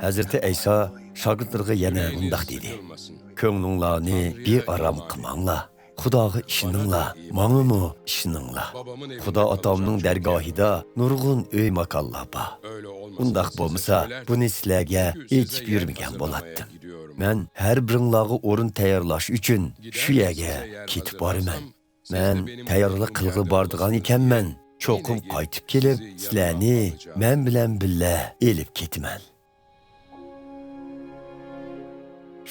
Hazreti İsa şagirdlarga yana mundaq dedi. Ko'nglinglarni bearam qilmanglar. Xudoga ishoninglar, mengamu ishoninglar. Xudo otamning dargohida nurg'un uy makonlar bor. Undaq bo'lmasa, buni sizlarga aytib yurmagan bo'lardim. Men har biringlarga o'rin tayyorlash uchun shu yerga ketib boraman. Men tayyorlik qilg'i bordigan ekanman. Cho'qim qaytib kelib, sizlarni men bilan birga elib ketaman.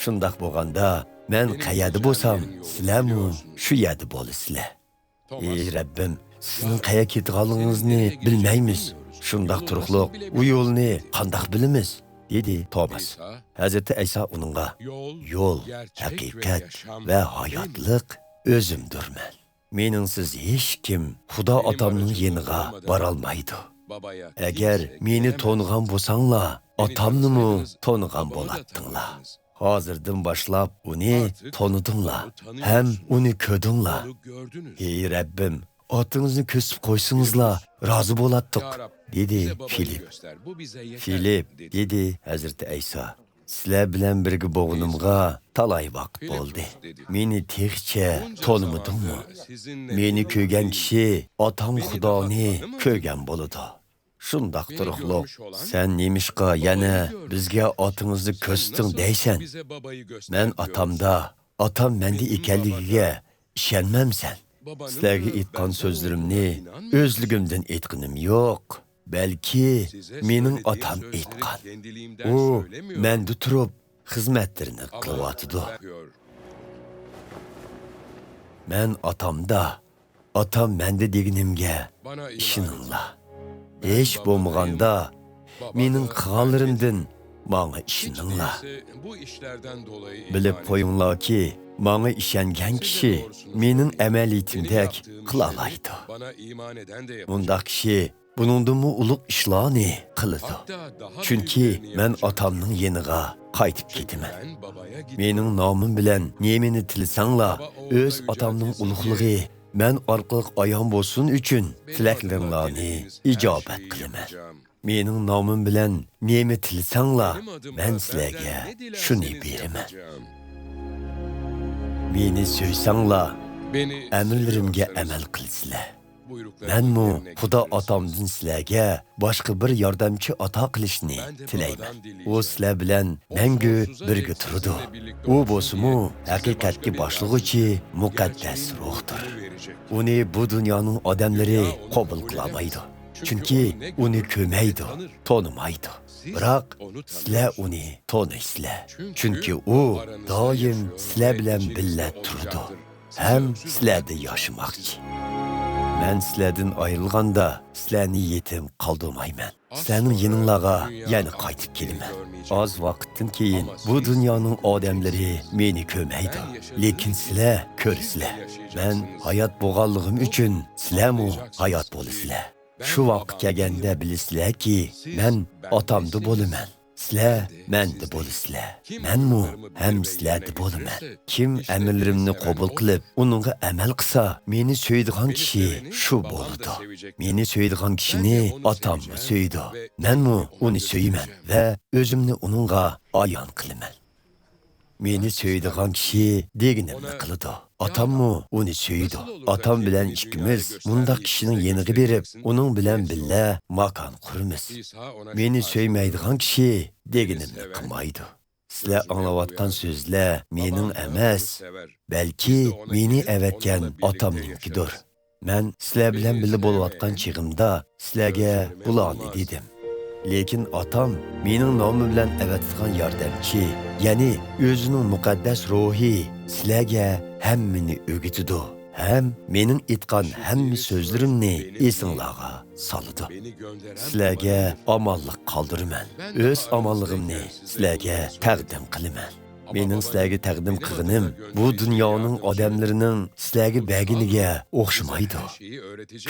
Shundaq bo'lganda, men qayerda bo'lsam, sizlarmu shu yerda bo'lasizlar. Ey Rabbim, sizning qayerga ketganligingizni bilmaymiz. Shundaq turuqliq, u yo'lni qandoq bilamiz? dedi Tomas. Hazreti İsa uningga: "Yo'l, haqiqat va hayotlik o'zimdirman. Meningsiz hech kim Xudo otamning yeniga bora olmaydi. Agar meni to'nigan bo'lsanglar, otamnimi to'nigan bo'lardinglar. Hozirdan boshlab uni tonidinglar, ham uni ko'rdinglar. Ey Rabbim, otingizni ko'sib qo'ysingizlar, rozi bo'latdiq", dedi Filip. Filip dedi Hazreti İsa: "Sizlar bilan birga bo'lganimga talay vaqt bo'ldi. Meni texcha tonimadingmi? Meni ko'rgan kishi otam Xudoni ko'rgan bo'ladi. Shundaq turuqliq, sen nemishqa yana bizga otingizni ko'rsatding deysan. Men otamda, otam menda ekanligiga ishonmamsan. Sizlarga aytgan so'zlarimni o'zligimdan aytganim yo'q. Balki mening otam aytgan. U menda turib xizmatlarini qilyotidi. Men otamda, otam menda deganimga ishoninglar. Hech bo'lmaganda mening qilganlarimdan menga ishoninglar. Bilib qo'yinglarki, menga ishongan kishi mening amaliyatimdek qila oladi. Bundaq kishi buningdimi ulug' ishlarni qiladi. Chunki men otamning yeniga qaytib ketaman. Mening nomim bilan nemini tilsanglar, o'z otamning ulug'ligi men orqali ayon bo'lsin uchun tilaklaringlarni ijobat qilaman. Mening nomim bilan nemi tilsanglar, men sizlarga shuni beraman. Meni so'ysanglar, amrlarimga amal qilsizlar. Menmu Xudo otamdan sizlarga boshqa bir yordamchi ato qilishni tilayman. U sizlar bilan mangu birga turadi. U bo'lsa-mu haqiqatga boshlig'uchi muqaddas ruhdir. Uni bu dunyoning odamlari qabul qilmaydi. Chunki uni ko'rmaydi, tonimaydi. Biroq sizlar uni toniysizlar. Chunki u doim sizlar bilan birga turadi. Ham sizlarda yashamoqchi. Men sizlardan ayrilganda sizlarni yetim qoldirmayman. Sizlarning yeninglarga yana qaytib kelaman. Az vaqtdan keyin bu dunyoning odamlari meni ko'rmaydi, lekin sizlar ko'rsizlar. Men hayot bo'lganligim uchun sizlarmu hayot bo'lasizlar. Shu vaqt kelganda bilasizlarki, men otamda bo'laman. Sizlar menda bo'lasizlar. Menmu ham sizlarda bo'laman. Kim amrlarimni qabul qilib, uningga amal qilsa, meni so'ydigan kishi shu bo'ladi. Meni so'ydigan kishini otam so'ydi. Menmu uni so'yman va o'zimni uningga ayon qilaman. Meni so'ydigan kishi deganimni qiladi. Otammu uni so'ydi. Otam bilan ikkimiz bundaq kishining yeniga berib, uning bilan birga makon quramiz. Meni so'ymaydigan kishi deganimni qilmaydi. Sizlar anglayotgan so'zlar mening emas, balki meni avatgan otamninkidir. Men sizlar bilan birga bo'layotgan chig'imda sizlarga bularni dedim. Lekin otam mening nomim bilan avatgan yordamchi, ya'ni o'zining muqaddas ruhi sizlarga hammani o'rgatadi. Ham mening aytgan hamma so'zlarimni esinglarga soladi. Sizlarga omonlik qoldiraman. O'z omonligimni sizlarga taqdim qilaman. Mening sizlarga taqdim qilganim bu dunyoning odamlarining sizlarga baginiga o'xshamaydi.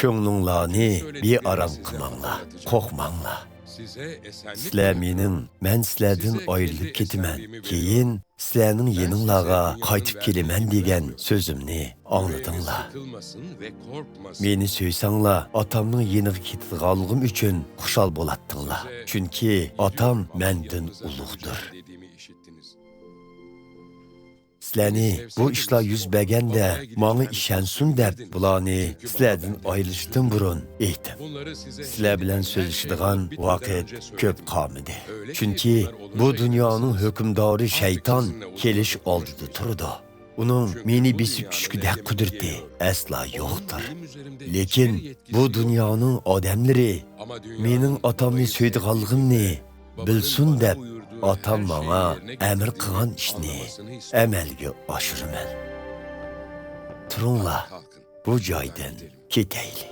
Ko'nglinglarni bearam qilmanglar, qo'rqmanglar. Sizler mening, men sizlardan ayrılıp ketimen. Keyin sizlarning yeninglarga qaytib kelaman degan so'zimni angladinglar. Meni söysanglar, atamning yeniga ketadiganligim uchun xushal bo'latdinglar. Chunki atam mendan ulug'dir. Sizlarni bu ishlar yuz berganda menga ishonsin deb bularni sizlardan ayrilishdan burun aytdim. Sizlar bilan so'zlashadigan vaqt ko'p qolmadi. Chunki bu dunyoning hukmdori shayton kelish oldida turdi. Uning meni besib tushgudek qudrati asla yo'qdir. Lekin bu dunyoning odamlari mening atamni so'ydiganligimni bilsin deb atam bana emir qilgan ishni amalga oshiraman. Turunglar, bu joydan ketaylik.